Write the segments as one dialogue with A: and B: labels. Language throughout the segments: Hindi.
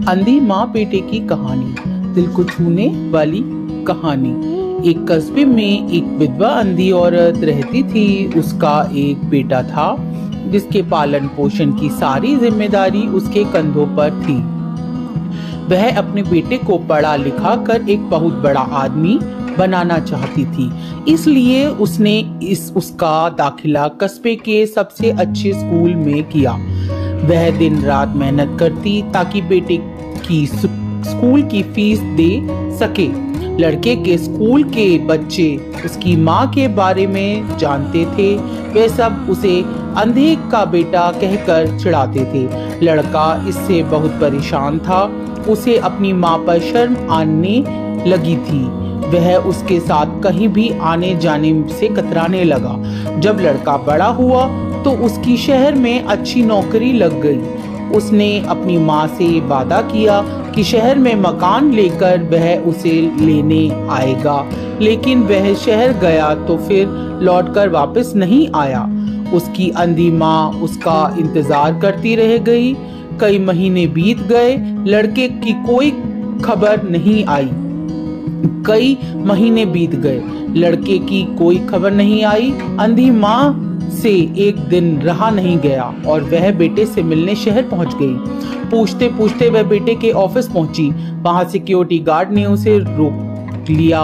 A: अंधी माँ बेटे की कहानी, दिल को छूने वाली कहानी। एक कस्बे में एक विधवा अंधी औरत रहती थी। उसका एक बेटा था जिसके पालन पोषण की सारी जिम्मेदारी उसके कंधों पर थी। वह अपने बेटे को पढ़ा लिखा कर एक बहुत बड़ा आदमी बनाना चाहती थी, इसलिए उसने उसका दाखिला कस्बे के सबसे अच्छे स्कूल में किया। वह दिन रात मेहनत करती ताकि बेटे की स्कूल की फीस दे सके। लड़के के स्कूल के बच्चे उसकी माँ के बारे में जानते थे। वे सब उसे अंधे का बेटा कहकर चिढ़ाते थे। लड़का इससे बहुत परेशान था। उसे अपनी माँ पर शर्म आने लगी थी। वह उसके साथ कहीं भी आने जाने से कतराने लगा। जब लड़का बड़ा हुआ तो उसकी शहर में अच्छी नौकरी लग गई। उसने अपनी माँ से वादा किया कि शहर में मकान लेकर वह उसे लेने आएगा, लेकिन वह शहर गया तो फिर लौटकर वापस नहीं आया। उसकी अंधी माँ उसका इंतजार करती रह गई। कई महीने बीत गए, लड़के की कोई खबर नहीं आई। कई महीने बीत गए, लड़के की कोई खबर नहीं आई। अंधी माँ से एक दिन रहा नहीं गया और वह बेटे से मिलने शहर पहुंच गई। पूछते पूछते वह बेटे के ऑफिस पहुंची। वहां सिक्योरिटी गार्ड ने उसे रोक लिया।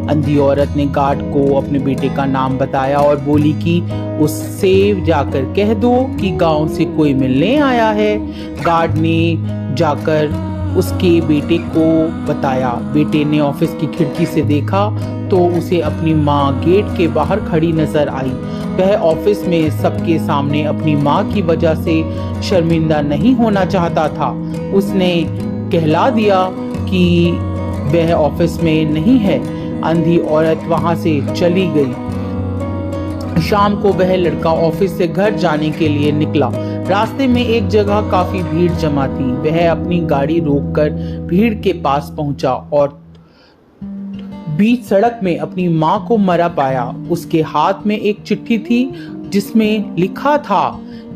A: अंधी औरत ने गार्ड को अपने बेटे का नाम बताया और बोली कि उससे जाकर कह दो कि गांव से कोई मिलने आया है। गार्ड ने जाकर उसके बेटे को बताया। बेटे ने ऑफिस की खिड़की से देखा तो उसे अपनी माँ गेट के बाहर खड़ी नजर आई। वह ऑफिस में सबके सामने अपनी माँ की वजह से शर्मिंदा नहीं होना चाहता था। उसने कहला दिया कि वह ऑफिस में नहीं है। अंधी औरत वहां से चली गई। शाम को वह लड़का ऑफिस से घर जाने के लिए निकला। रास्ते में एक जगह काफी भीड़ जमा थी। वह अपनी गाड़ी रोककर भीड़ के पास पहुंचा और बीच सड़क में अपनी माँ को मरा पाया। उसके हाथ में एक चिट्ठी थी जिसमें लिखा था,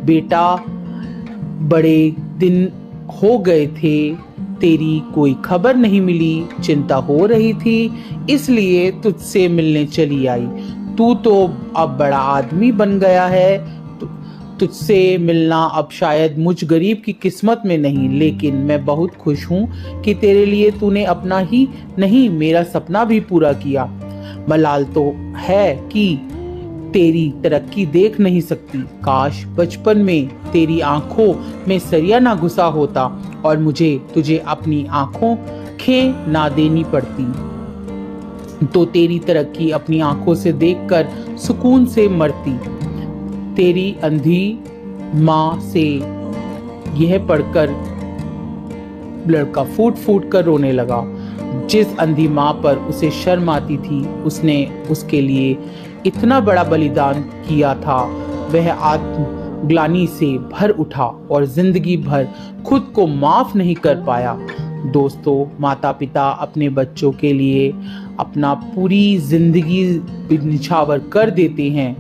A: बेटा बड़े दिन हो गए थे, तेरी कोई खबर नहीं मिली। चिंता हो रही थी इसलिए तुझसे मिलने चली आई। तू तो अब बड़ा आदमी बन गया है। तुझसे मिलना अब शायद मुझ गरीब की किस्मत में नहीं, लेकिन मैं बहुत खुश हूँ कि तेरे लिए तूने अपना ही नहीं मेरा सपना भी पूरा किया। मलाल तो है कि तेरी तरक्की देख नहीं सकती। काश बचपन में तेरी आंखों में सरिया ना घुसा होता और मुझे तुझे अपनी आंखें ना देनी पड़ती, तो तेरी तरक्की अपनी आंखों से देखकर सुकून से मरती। तेरी अंधी माँ से यह पढ़कर लड़का फूट फूट कर रोने लगा। जिस अंधी माँ पर उसे शर्म आती थी, उसने उसके लिए इतना बड़ा बलिदान किया था। वह आत्मग्लानि से भर उठा और जिंदगी भर खुद को माफ नहीं कर पाया। दोस्तों, माता पिता अपने बच्चों के लिए अपना पूरी जिंदगी निछावर कर देते हैं।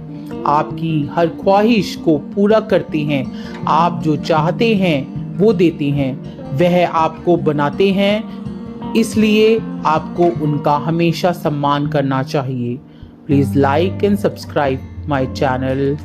A: आपकी हर ख्वाहिश को पूरा करते हैं। आप जो चाहते हैं वो देते हैं। वह आपको बनाते हैं, इसलिए आपको उनका हमेशा सम्मान करना चाहिए। Please like and subscribe my channel.